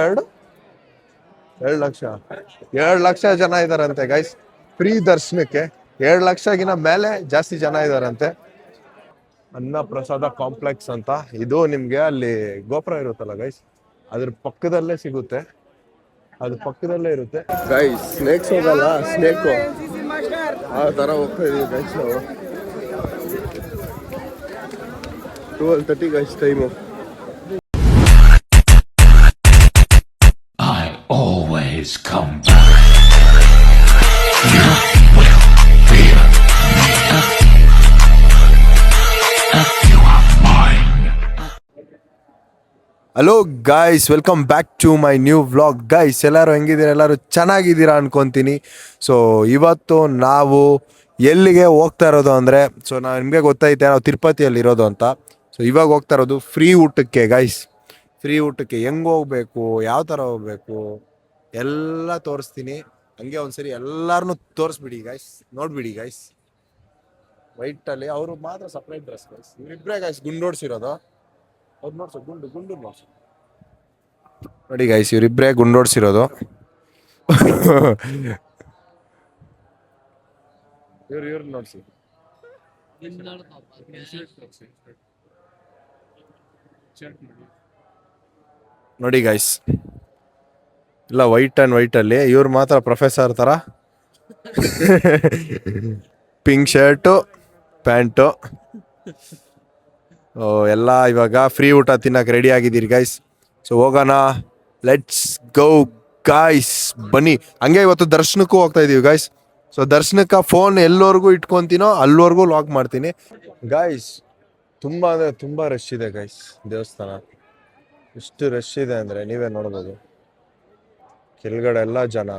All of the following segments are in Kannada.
ಎರಡು 2 ಲಕ್ಷ 2 ಲಕ್ಷ ಜನ ಇದಾರಂತೆ ಗೈಸ್ ಫ್ರೀ ದರ್ಶನಕ್ಕೆ. 2 ಲಕ್ಷಗಿನ ಮೇಲೆ ಜಾಸ್ತಿ ಜನ ಇದಾರಂತೆ. ಅನ್ನ ಪ್ರಸಾದ ಕಾಂಪ್ಲೆಕ್ಸ್ ಅಂತ ಇದು ನಿಮ್ಗೆ ಅಲ್ಲಿ ಗೋಪುರ ಇರುತ್ತಲ್ಲ ಗೈಸ್, ಅದ್ರ ಪಕ್ಕದಲ್ಲೇ ಸಿಗುತ್ತೆ. ಅದು ಪಕ್ಕದಲ್ಲೇ ಇರುತ್ತೆ ಗೈಸ್. ಸ್ನೇಕ್ಸ್ ಹೋಗಲ್ಲ, ಸ್ನೇಕು ಆ ತರ ಹೋಗ್ತಾ ಇದೀವಿ ಗೈಸ್ ನಾವು. 12:30 guys time. I always come back. You will fear me. You are mine. Hello guys, welcome back to my new vlog. Guys ಎಲ್ಲರೂ ಹೆಂಗಿದ್ದೀರಾ? ಎಲ್ಲರೂ ಚೆನ್ನಾಗಿದ್ದೀರಾ ಅನ್ಕೊತೀನಿ. ಸೊ ಇವತ್ತು ನಾವು ಎಲ್ಲಿಗೆ ಹೋಗ್ತಾ ಇರೋದು ಅಂದರೆ, ಸೊ ನಿಮಗೆ ಗೊತ್ತೈತೆ ನಾವು ತಿರುಪತಿಯಲ್ಲಿ ಇರೋದು ಅಂತ. ಸೊ ಇವಾಗ ಹೋಗ್ತಾ ಇರೋದು ಫ್ರೀ ಊಟಕ್ಕೆ ಗೈಸ್. ಫ್ರೀ ಊಟಕ್ಕೆ ಹೆಂಗೆ ಹೋಗ್ಬೇಕು, ಯಾವ ಥರ ಹೋಗ್ಬೇಕು ಎಲ್ಲ ತೋರಿಸ್ತೀನಿ. ಹಂಗೆ ಒಂದ್ಸರಿ ಎಲ್ಲರನ್ನೂ ತೋರಿಸ್ಬಿಡಿ ಗೈಸ್, ನೋಡ್ಬಿಡಿ ಗೈಸ್. ವೈಟಲ್ಲಿ ಅವರು ಮಾತ್ರ ಸಪ್ರೇಟ್ ಡ್ರೆಸ್ ಗೈಸ್. ಇವರಿಬ್ಬರೇ ಗೈಸ್ ಗುಂಡೋಡ್ಸಿರೋದು. ಅವ್ರು ನೋಡ್ಸು, ಗುಂಡು ನೋಡ್ಸು ನೋಡಿ ಗೈಸ್, ಇವರಿಬ್ಬರೇ ಗುಂಡೋಡ್ಸಿರೋದು. ಇವ್ರು ನೋಡ್ಸಿ ನೋಡಿ ಗೈಸ್, ಇಲ್ಲ ವೈಟ್ ಅಂಡ್ ವೈಟ್ ಅಲ್ಲಿ ಇವ್ರು ಮಾತ್ರ ಪ್ರೊಫೆಸರ್ ತರ. ಪಿಂಕ್ ಶರ್ಟು, ಪ್ಯಾಂಟು ಎಲ್ಲ ಇವಾಗ ಫ್ರೀ ಊಟ ತಿನ್ನಕ್ಕೆ ರೆಡಿ ಆಗಿದ್ದೀರಿ ಗೈಸ್. ಸೊ ಹೋಗೋಣ, ಲೆಟ್ಸ್ ಗೋ ಗಾಯ್ಸ್, ಬನ್ನಿ. ಹಂಗೆ ಇವತ್ತು ದರ್ಶನಕ್ಕೂ ಹೋಗ್ತಾ ಇದೀವಿ ಗೈಸ್. ಸೊ ದರ್ಶನಕ್ಕೆ ಫೋನ್ ಎಲ್ಲವರೆಗೂ ಇಟ್ಕೊತೀನೋ ಅಲ್ಲಿವರೆಗೂ ಲಾಕ್ ಮಾಡ್ತೀನಿ ಗಾಯ್ಸ್. ತುಂಬ ಅಂದರೆ ತುಂಬ ರಶ್ ಇದೆ ಗೈಸ್. ದೇವಸ್ಥಾನ ಎಷ್ಟು ರಶ್ ಇದೆ ಅಂದರೆ ನೀವೇ ನೋಡ್ಬೋದು. ಕೆಳಗಡೆ ಎಲ್ಲ ಜನ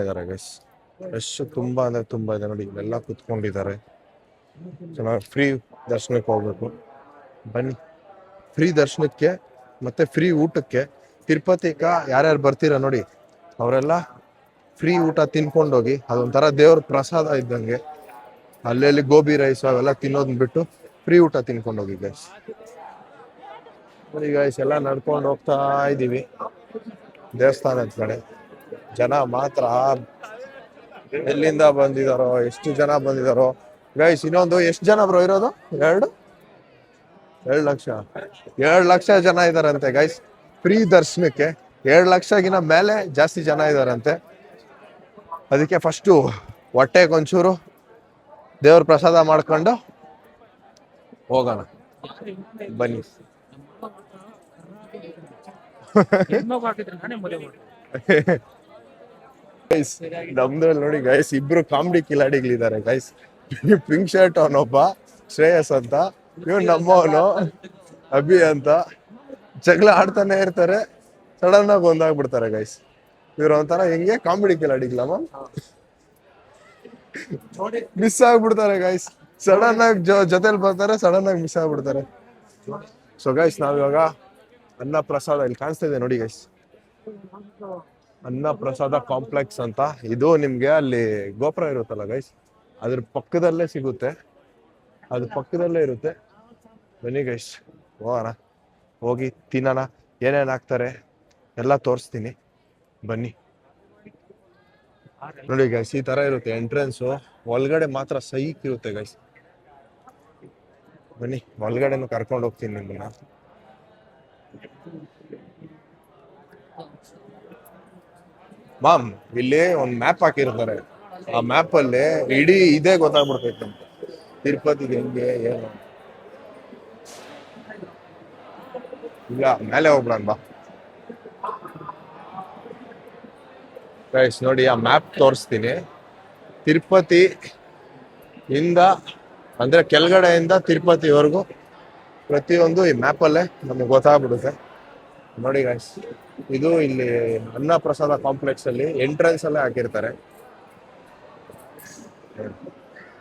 ಇದ್ದಾರೆ ಗೈಸ್. ರಶ್ ತುಂಬ ಅಂದರೆ ತುಂಬ ಇದೆ ನೋಡಿ, ಇಲ್ಲೆಲ್ಲ ಕುತ್ಕೊಂಡಿದ್ದಾರೆ. ಚೆನ್ನಾಗಿ ಫ್ರೀ ದರ್ಶನಕ್ಕೆ ಹೋಗ್ಬೇಕು, ಬನ್ನಿ. ಫ್ರೀ ದರ್ಶನಕ್ಕೆ ಮತ್ತೆ ಫ್ರೀ ಊಟಕ್ಕೆ ತಿರುಪತಿಗ ಯಾರ್ಯಾರು ಬರ್ತೀರಾ ನೋಡಿ, ಅವರೆಲ್ಲ ಫ್ರೀ ಊಟ ತಿನ್ಕೊಂಡೋಗಿ. ಅದೊಂಥರ ದೇವ್ರ ಪ್ರಸಾದ ಇದ್ದಂಗೆ. ಅಲ್ಲೆಲ್ಲಿ ಗೋಬಿ ರೈಸ್ ಅವೆಲ್ಲ ತಿನ್ನೋದನ್ನ ಬಿಟ್ಟು ಫ್ರೀ ಊಟ ತಿನ್ಕೊಂಡೋಗಿ ಗೈಸ್. ನೋಡಿ ಗೈಸ್, ಎಲ್ಲ ನಡ್ಕೊಂಡು ಹೋಗ್ತಾ ಇದ್ದೀವಿ ದೇವಸ್ಥಾನದ ಕಡೆ. ಜನ ಮಾತ್ರ ಎಲ್ಲಿಂದ ಬಂದಿದಾರೋ, ಎಷ್ಟು ಜನ ಬಂದಿದಾರೋ ಗೈಸ್. ಇನ್ನೊಂದು ಎಷ್ಟು ಜನ ಬ್ರೋ ಇರೋದು? 2 ಲಕ್ಷ 2 ಲಕ್ಷ ಜನ ಇದಾರಂತೆ ಗೈಸ್ ಫ್ರೀ ದರ್ಶನಕ್ಕೆ. 2 ಲಕ್ಷಗಿನ ಮೇಲೆ ಜಾಸ್ತಿ ಜನ ಇದಾರಂತೆ. ಅದಕ್ಕೆ ಫಸ್ಟು ಹೊಟ್ಟೆಗೆ ಒಂಚೂರು ದೇವ್ರ ಪ್ರಸಾದ ಮಾಡ್ಕೊಂಡು ಹೋಗೋಣ, ಬನ್ನಿ. ಗೈಸ್ ನಮ್ದ್ರಲ್ಲಿ ನೋಡಿ ಗೈಸ್, ಇಬ್ರು ಕಾಮಿಡಿ ಕಿಲಾಡಿಗಳಿದ್ದಾರೆ ಗೈಸ್. ಪಿಂಕ್ ಶರ್ಟ್ ಅವನೊಬ್ಬ ಶ್ರೇಯಸ್ ಅಂತ, ಇವ್ ನಮ್ಮವನು ಅಭಿ ಅಂತ. ಜಗಳ ಆಡ್ತಾನೆ ಇರ್ತಾರೆ, ಸಡನ್ ಆಗಿ ಒಂದಾಗ್ಬಿಡ್ತಾರೆ ಗೈಸ್. ಇವ್ರ ಒಂಥರ ಹೆಂಗೆ ಕಾಮಿಡಿ ಕಿಲಾಡಿಗಳಮ್ಮ, ಮಿಸ್ ಆಗ್ಬಿಡ್ತಾರೆ ಗೈಸ್. ಸಡನ್ ಆಗಿ ಜೊತೆಲಿ ಬರ್ತಾರೆ, ಸಡನ್ ಆಗಿ ಮಿಸ್ ಆಗ್ಬಿಡ್ತಾರೆ. ಸೊ ಗೈಸ್ ನಾವಿವಾಗ ಅನ್ನ ಪ್ರಸಾದ, ಇಲ್ಲಿ ಕಾಣಿಸ್ತಾ ಇದೆ ನೋಡಿ ಗೈಸ್, ಅನ್ನ ಪ್ರಸಾದ ಕಾಂಪ್ಲೆಕ್ಸ್ ಅಂತ ಇದು ನಿಮ್ಗೆ ಅಲ್ಲಿ ಗೋಪುರ ಇರುತ್ತಲ್ಲ ಗೈಸ್, ಅದ್ರ ಪಕ್ಕದಲ್ಲೇ ಸಿಗುತ್ತೆ. ಅದು ಪಕ್ಕದಲ್ಲೇ ಇರುತ್ತೆ. ಬನ್ನಿ ಗೈಸ್ ಹೋಗೋಣ, ಹೋಗಿ ತಿನ್ನೋಣ. ಏನೇನು ಹಾಕ್ತಾರೆ ಎಲ್ಲ ತೋರಿಸ್ತೀನಿ, ಬನ್ನಿ. ನೋಡಿ ಗೈಸ್, ಈ ತರ ಇರುತ್ತೆ ಎಂಟ್ರೆನ್ಸು. ಒಳಗಡೆ ಮಾತ್ರ ಸೈಕ್ ಇರುತ್ತೆ ಗೈಸ್. ಬನ್ನಿ, ಒಳಗಡೆನು ಕರ್ಕೊಂಡು ಹೋಗ್ತೀನಿ ನಿಮ್ಮನ್ನ. ಮಾಮ್, ಇಲ್ಲಿ ಒಂದು ಮ್ಯಾಪ್ ಹಾಕಿರ್ತಾರೆ. ಆ ಮ್ಯಾಪ್ ಅಲ್ಲಿ ಇಡೀ ಇದೇ ಗೊತ್ತಾಗ್ಬಿಡ್ತೈತೆ ಅಂತ, ತಿರುಪತಿಗೆ ಹೆಂಗೆ ಏನು. ಇಲ್ಲ ಮೇಲೆ ಹೋಗ್ಬಿಡೋಣ ಬಾ ಗೈಸ್. ನೋಡಿ ಆ ಮ್ಯಾಪ್ ತೋರಿಸ್ತೀನಿ. ತಿರುಪತಿ ಇಂದ ಅಂದ್ರೆ ಕೆಳಗಡೆಯಿಂದ ತಿರುಪತಿವರೆಗೂ ಪ್ರತಿಯೊಂದು ಈ ಮ್ಯಾಪಲ್ಲೇ ನಮಗೆ ಗೊತ್ತಾಗ್ಬಿಡುತ್ತೆ. ನೋಡಿ ಗೈಸ್, ಇದು ಇಲ್ಲಿ ಅನ್ನ ಪ್ರಸಾದ ಕಾಂಪ್ಲೆಕ್ಸ್ ಅಲ್ಲಿ ಎಂಟ್ರೆನ್ಸ್ ಅಲ್ಲೇ ಹಾಕಿರ್ತಾರೆ.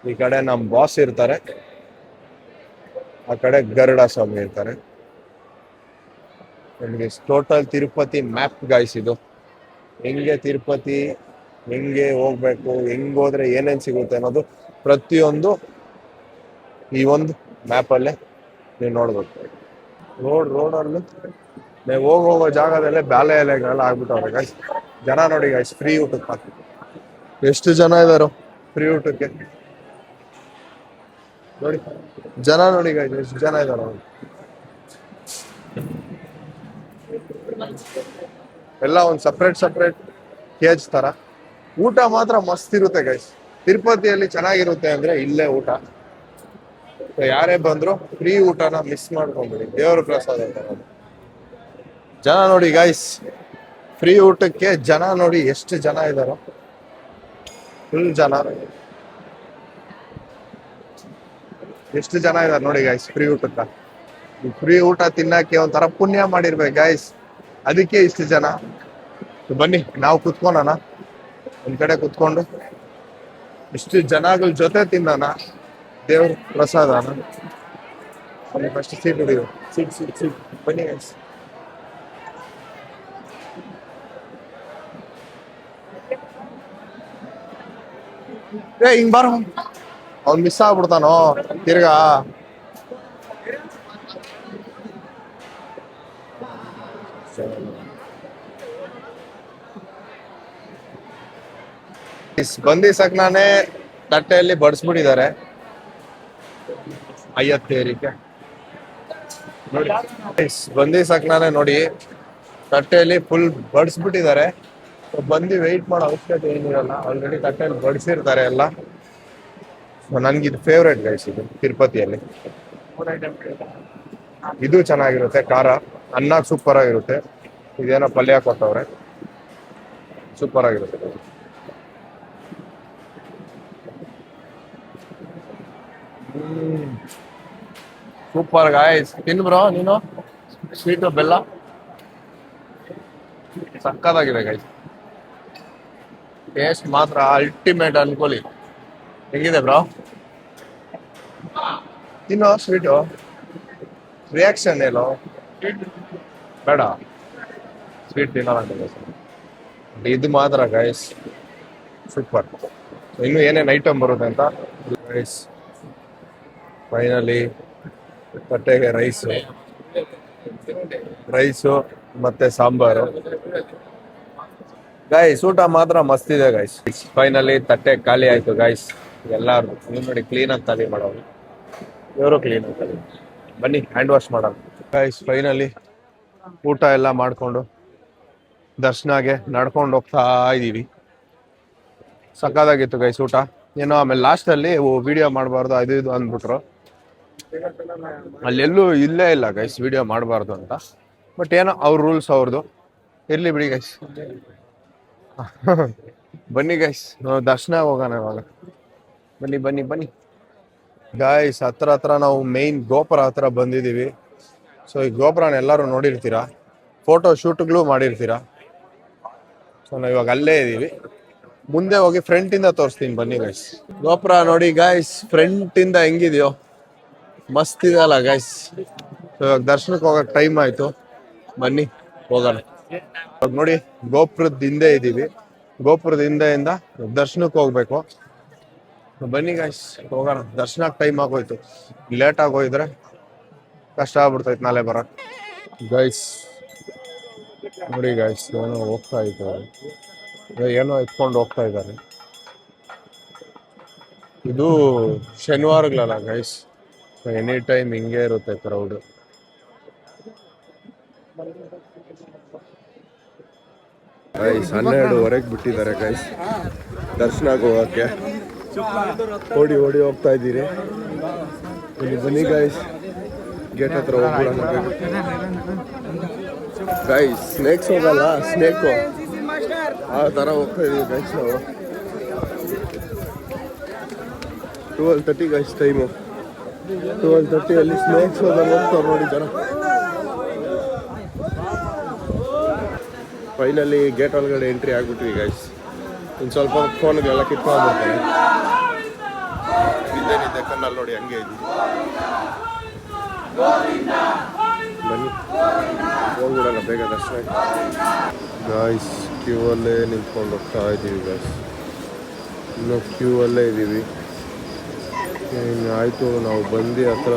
ಈ ಕಡೆ ನಮ್ ಬಾಸ್ ಇರ್ತಾರೆ, ಆ ಕಡೆ ಗರುಡ ಸ್ವಾಮಿ ಇರ್ತಾರೆ. ನಿಮಗೆ ಟೋಟಲ್ ತಿರುಪತಿ ಮ್ಯಾಪ್ ಗೈಸ್ ಇದು. ಹೆಂಗೆ ತಿರುಪತಿ ಹೆಂಗೆ ಹೋಗ್ಬೇಕು, ಹೆಂಗ್ ಹೋದ್ರೆ ಏನೇನ್ ಸಿಗುತ್ತೆ ಅನ್ನೋದು ಪ್ರತಿಯೊಂದು ಈ ಒಂದು ಮ್ಯಾಪಲ್ಲೇ ನೀವು ನೋಡ್ಬೇಕು. ರೋಡಲ್ಲಿ ನೀವು ಹೋಗೋ ಜಾಗದಲ್ಲೇ ಬ್ಯಾಲೆ ಎಲೆಗಳೆಲ್ಲ ಆಗ್ಬಿಟ್ಟವ್ರೆ ಗೈಸ್. ಜನ ನೋಡಿ ಗೈಸ್, ಫ್ರೀ ಊಟಕ್ಕೆ ಎಷ್ಟು ಜನ ಇದಾರೋ ಫ್ರೀ ಊಟಕ್ಕೆ ನೋಡಿ. ಜನ ನೋಡಿ ಗೈಸ್, ಎಷ್ಟು ಜನ ಇದಾರೋ. ಎಲ್ಲ ಒಂದು ಸಪ್ರೇಟ್ ಕೇಜ್ ತರ. ಊಟ ಮಾತ್ರ ಮಸ್ತ್ ಇರುತ್ತೆ ಗೈಸ್. ತಿರುಪತಿಯಲ್ಲಿ ಚೆನ್ನಾಗಿರುತ್ತೆ ಅಂದ್ರೆ ಇಲ್ಲೇ ಊಟ. So ಯಾರೇ ಬಂದ್ರು ಫ್ರೀ ಊಟನ ಮಿಸ್ ಮಾಡ್ಕೊಂಬಿಡಿ, ದೇವ್ರ ಪ್ರಸಾದ ಅಂತ ನೋಡಿ. ಜನ ನೋಡಿ ಗೈಸ್, ಫ್ರೀ ಊಟಕ್ಕೆ ಜನ ನೋಡಿ ಎಷ್ಟು ಜನ ಇದಾರೋ. ಫುಲ್ ಜನ, ಎಷ್ಟು ಜನ ಇದಾರೆ ನೋಡಿ ಗೈಸ್ ಫ್ರೀ ಊಟಕ್ಕ. ಫ್ರೀ ಊಟ ತಿನ್ನಕ್ಕೆ ಒಂಥರ ಪುಣ್ಯ ಮಾಡಿರ್ಬೇಕು ಗೈಸ್, ಅದಕ್ಕೆ ಇಷ್ಟು ಜನ. ಬನ್ನಿ ನಾವು ಕುತ್ಕೊಳ್ಳೋಣ ಒಂದ್ ಕಡೆ ಕುತ್ಕೊಂಡು, ಇಷ್ಟು ಜನಗಳ ಜೊತೆ ತಿನ್ನೋಣ ದೇವ್ರ ಪ್ರಸಾದನ. ಫಸ್ಟ್ ಸೀಟ್ ಹಿಡಿಯು, ಸೀಟ್ ಬನ್ನಿ ಗೈಸ್. ಹಿಂಗ್ ಬಾರ, ಅವ್ನ್ ಮಿಸ್ ಆಗ್ಬಿಡ್ತಾನೋ ತಿರ್ಗಾ. ಬಂದಿ ಸಕ್ನಾನೆ ತಟ್ಟೆಯಲ್ಲಿ ಬಡಿಸ್ಬಿಟ್ಟಿದ್ದಾರೆ ಅಯ್ಯತ್ತೇರಿಕೆ ನೋಡಿ. ಬಂದಿ ಸಕ್ನಾನೆ ನೋಡಿ ತಟ್ಟೆಯಲ್ಲಿ ಫುಲ್ ಬಡಿಸ್ಬಿಟ್ಟಿದ್ದಾರೆ. ಬಂದು ವೆಯ್ಟ್ ಮಾಡೋ ಅವಶ್ಯಕತೆ ಏನಿರಲ್ಲ, ಆಲ್ರೆಡಿ ತಟ್ಟೆಯಲ್ಲಿ ಬಡಿಸಿರ್ತಾರೆ ಎಲ್ಲ. ನನ್ಗಿದು ಫೇವ್ರೇಟ್ ಗೈಸ್, ಇದು ತಿರುಪತಿಯಲ್ಲಿ. ಇದು ಚೆನ್ನಾಗಿರುತ್ತೆ, ಖಾರ ಅನ್ನ ಸೂಪರ್ ಆಗಿರುತ್ತೆ. ಇದೇನೋ ಪಲ್ಯ ಕೊಟ್ಟವ್ರೆ, ಸೂಪರ್ ಆಗಿರುತ್ತೆ. ಸೂಪರ್ ಗಾಯ್ಸ್, ತಿನ್ ಬ್ರೋ ನೀನು. ಸ್ವೀಟು ಬೆಲ್ಲ ಸಕ್ಕತ್ತಾಗಿದೆ ಗೈಸ್, ಟೇಸ್ಟ್ ಮಾತ್ರ ಅಲ್ಟಿಮೇಟ್ ಅನ್ಕೊಳ್ಳಿ. ಹೆಂಗಿದೆ ಬ್ರೋ? ತಿನ್ನೋ ಸ್ವೀಟು, ರಿಯಾಕ್ಷನ್ ಏನು ಬೇಡ, ಸ್ವೀಟ್ ತಿನ್ನೋಣ. ಇದು ಮಾತ್ರ ಗೈಸ್ ಸೂಪರ್. ಇನ್ನು ಏನೇನು ಐಟಮ್ ಬರುತ್ತೆ ಅಂತ ಗೈಸ್. ಫೈನಲಿ ತಟ್ಟೆಗೆ ರೈಸು ಮತ್ತೆ ಸಾಂಬಾರು ಗೈಸ್. ಊಟ ಮಾತ್ರ ಮಸ್ತ್ ಇದೆ ಗೈಸ್. ಫೈನಲಿ ತಟ್ಟೆ ಖಾಲಿ ಆಯ್ತು ಗೈಸ್. ಎಲ್ಲಾರು ನೀವು ನೋಡಿ ಕ್ಲೀನ್ ಆಗಿ ಖಾಲಿ ಮಾಡೋರು, ಇವರು ಕ್ಲೀನ್ ಆಗಿ ಖಾಲಿ. ಬನ್ನಿ ಹ್ಯಾಂಡ್ ವಾಶ್ ಮಾಡೋಣ ಗೈಸ್. ಫೈನಲಿ ಊಟ ಎಲ್ಲ ಮಾಡ್ಕೊಂಡು ದರ್ಶನಾಗೆ ನಡ್ಕೊಂಡು ಹೋಗ್ತಾ ಇದೀವಿ. ಸಕ್ಕದಾಗಿತ್ತು ಗೈಸ್ ಊಟ. ಏನೋ ಆಮೇಲೆ ಲಾಸ್ಟಲ್ಲಿ ವಿಡಿಯೋ ಮಾಡಬಾರ್ದು ಅದು ಇದು ಅಂದ್ಬಿಟ್ರು. ಅಲ್ಲೆಲ್ಲೂ ಇಲ್ಲೇ ಇಲ್ಲ ಗೈಸ್ ವಿಡಿಯೋ ಮಾಡಬಾರ್ದು ಅಂತ. ಬಟ್ ಏನೋ ಅವ್ರ ರೂಲ್ಸ್ ಅವ್ರದ್ದು, ಇರ್ಲಿ ಬಿಡಿ ಗೈಸ್. ಬನ್ನಿ ಗೈಸ್, ನಾವು ದರ್ಶನ ಹೋಗೋಣ ಇವಾಗ. ಬನ್ನಿ ಗೈಸ್. ಹತ್ರ ನಾವು ಮೇನ್ ಗೋಪುರ ಹತ್ರ ಬಂದಿದ್ದೀವಿ. ಸೊ ಈ ಗೋಪುರನ ಎಲ್ಲರೂ ನೋಡಿರ್ತೀರಾ, ಫೋಟೋ ಶೂಟ್ಗಳು ಮಾಡಿರ್ತೀರಾ. ಸೊ ನಾವು ಇವಾಗ ಅಲ್ಲೇ ಇದ್ದೀವಿ. ಮುಂದೆ ಹೋಗಿ ಫ್ರಂಟ್ ಇಂದ ತೋರಿಸ್ತೀನಿ ಬನ್ನಿ ಗೈಸ್. ಗೋಪುರ ನೋಡಿ ಗೈಸ್, ಫ್ರಂಟ್ ಇಂದ ಹೆಂಗಿದೆಯೋ ಮಸ್ತ್ ಇದೆಯಲ್ಲ ಗೈಸ್. ಇವಾಗ ದರ್ಶನಕ್ಕೆ ಹೋಗಕ್ಕೆ ಟೈಮ್ ಆಯ್ತು, ಬನ್ನಿ ಹೋಗೋಣ. ಇವಾಗ ನೋಡಿ ಗೋಪುರದ ಹಿಂದೆ ಇದ್ದೀವಿ. ಗೋಪುರದ ಹಿಂದೆಯಿಂದ ದರ್ಶನಕ್ಕೆ ಹೋಗ್ಬೇಕು. ಬನ್ನಿ ಗೈಸ್ ಹೋಗೋಣ. ದರ್ಶನಕ್ಕೆ ಟೈಮ್ ಆಗೋಯ್ತು, ಲೇಟ್ ಆಗೋಯ್ದ್ರೆ ಕಷ್ಟ ಆಗ್ಬಿಡ್ತೈತೆ ನಾಳೆ ಬರಕ್ ಗೈಸ್. ನೋಡಿ ಗೈಸ್, ಏನೋ ಹೋಗ್ತಾ ಇದ್ದಾರೆ, ಏನೋ ಎತ್ಕೊಂಡು ಹೋಗ್ತಾ ಇದ್ದಾರೆ. ಇದು ಶನಿವಾರಗಳಲ್ಲ ಗೈಸ್, ಎನಿ ಟೈಮ್ ಹಿಂಗೆ ಇರುತ್ತೆ ಕ್ರೌಡ್. ಗೈಸ್ 12:30 ಬಿಟ್ಟಿದ್ದಾರೆ ಗೈಸ್ ದರ್ಶನಕ್ಕೆ ಹೋಗಕ್ಕೆ. ಓಡಿ ಹೋಗ್ತಾ ಇದ್ದೀರಿ. ಬನ್ನಿ ಗೈಸ್, ಗೇಟ್ ಹತ್ರ ಹೋಗ್ಬಿಡೋಣ ಗೈಸ್. ಸ್ನೇಕ್ಸ್ ಹೋಗಲ್ಲ, ಸ್ನೇಕು ಆ ಥರ ಹೋಗ್ತಾ ಇದೀವಿ ಗೈಸ್ ನಾವು. 12:30 ಗೈಸ್ ಟೈಮು. 12:30 ಅಲ್ಲಿ ಸ್ನೇಕ್ಸ್ ಹೋಗ್ತಾರೆ ನೋಡಿ ಜನ. ಫೈನಲಿ ಗೇಟ್ ಒಳಗಡೆ ಎಂಟ್ರಿ ಆಗ್ಬಿಟ್ವಿ ಗೈಸ್. ಇನ್ನು ಸ್ವಲ್ಪ ಫೋನ್ಗೆಲ್ಲ ಕಿತ್ಕೊಂಡ್ಬಿಡ್ತಾರೆ. ನಿದ್ದೆ ಕಣ್ಣಲ್ಲಿ ನೋಡಿ ಹಂಗೆ ಇದ್ದೀವಿ. ಬನ್ನಿ ಹೋಗ್ಬಿಡೋಣ ಬೇಗ ದರ್ಶನ ಗಾಯ್ಸ್. ಕ್ಯೂ ಅಲ್ಲೇ ನಿಂತ್ಕೊಂಡು ಹೋಗ್ತಾ ಇದ್ದೀವಿ ಗಾಯ್ಸ್. ಇನ್ನು ಕ್ಯೂ ಅಲ್ಲೇ ಇದ್ದೀವಿ. ಇನ್ನು ಆಯಿತು, ನಾವು ಬಂದು ಹತ್ರ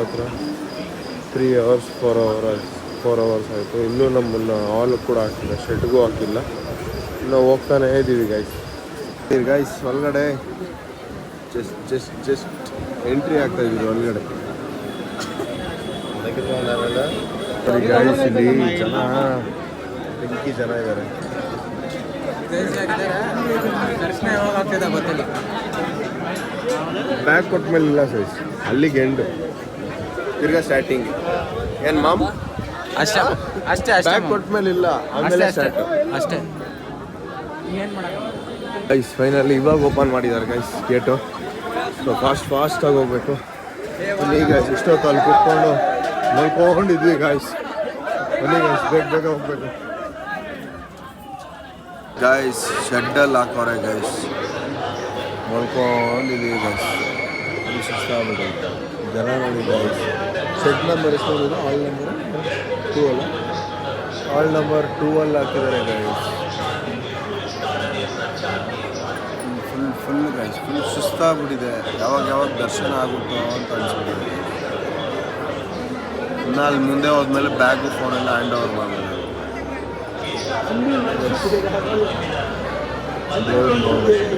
3 hours 4 hours 4 hours ಆಯಿತು. ಇನ್ನೂ ನಮ್ಮನ್ನು ಹಾಲು ಕೂಡ ಹಾಕಿಲ್ಲ, ಶೆಡ್ಗೂ ಹಾಕಿಲ್ಲ. ನಾವು ಹೋಗ್ತಾನೆ ಇದ್ದೀವಿ ಗೈಸ್ ಒಳಗಡೆ ಜಸ್ಟ್ ಎಂಟ್ರಿ ಆಗ್ತಾ ಇದ್ದೀವಿ ಒಳಗಡೆ. ಗೈಸ್ ಇಲ್ಲಿ ಜನ ಬೆಂಕಿ ಜನ ಇದ್ದಾರೆ. ಬ್ಯಾಗ್ ಕೊಟ್ಟ ಮೇಲೆ ಇಲ್ಲ ಸೈಜ್, ಅಲ್ಲಿಗೆ ಎಂಡು ತಿರ್ಗಾ ಸ್ಟಾರ್ಟಿಂಗ್. ಏನು ಮಾಮ್ ಅಷ್ಟೇ ಅಷ್ಟೇ ಬ್ಯಾಗ್ ಕೊಟ್ಟ ಮೇಲೆ ಇಲ್ಲ, ಆಮೇಲೆ ಸ್ಟಾರ್ಟ್ ಅಷ್ಟೇ. ಗೈಸ್ ಫೈನಲಿ ಇವಾಗ ಓಪನ್ ಮಾಡಿದ್ದಾರೆ ಗೈಸ್ ಗೇಟು. ಸೊ ಫಾಸ್ಟಾಗಿ ಹೋಗ್ಬೇಕು. ಈಗ ಇಷ್ಟೊತ್ತು ಅಲ್ಲಿ ಕೂತ್ಕೊಂಡು ಮಲ್ಕೊಂಡಿದ್ವಿ ಗೈಸ್. ಬನ್ನಿ ಗೈಸ್ ಬೇಗ ಹೋಗ್ಬೇಕು. ಗೈಸ್ ಶೆಡ್ಡಲ್ಲಿ ಹಾಕೋರೆ ಗೈಸ್, ಮಲ್ಕೊಂಡಿದ್ದೀವಿ ಗೈಸ್. ಅಲ್ಲಿ ಸುಸ್ತಾಗ್ಬಿಟ್ಟು ಜನ ನೋಡಿ ಗೈಸ್. ಶೆಡ್ ನಂಬರ್ ಎಷ್ಟು ನೋಡಿದ್ರು? ಹಾಲ್ ನಂಬರ್ 2 ಅಲ್ಲ, ಹಾಲ್ ನಂಬರ್ 2 ಅಲ್ಲಿ ಹಾಕಿದ್ದಾರೆ ಗೈಸ್. ಫುಲ್ ಗೈಸ್ ಫುಲ್ ಸುಸ್ತಾಗ್ಬಿಟ್ಟಿದೆ. ಯಾವಾಗ ದರ್ಶನ ಆಗುತ್ತೋ ಅಂತ ಅನ್ಸ್ಬಿಟ್ಟಿದೆ. ಇನ್ನು ಅಲ್ಲಿ ಮುಂದೆ ಹೋದ್ಮೇಲೆ ಬ್ಯಾಗು ಫೋನೆಲ್ಲ ಹ್ಯಾಂಡ್ ಓವರ್ ಮಾಡಬೇಕು. ದೇವ್ರು ನೋಡ್ಬೇಕು.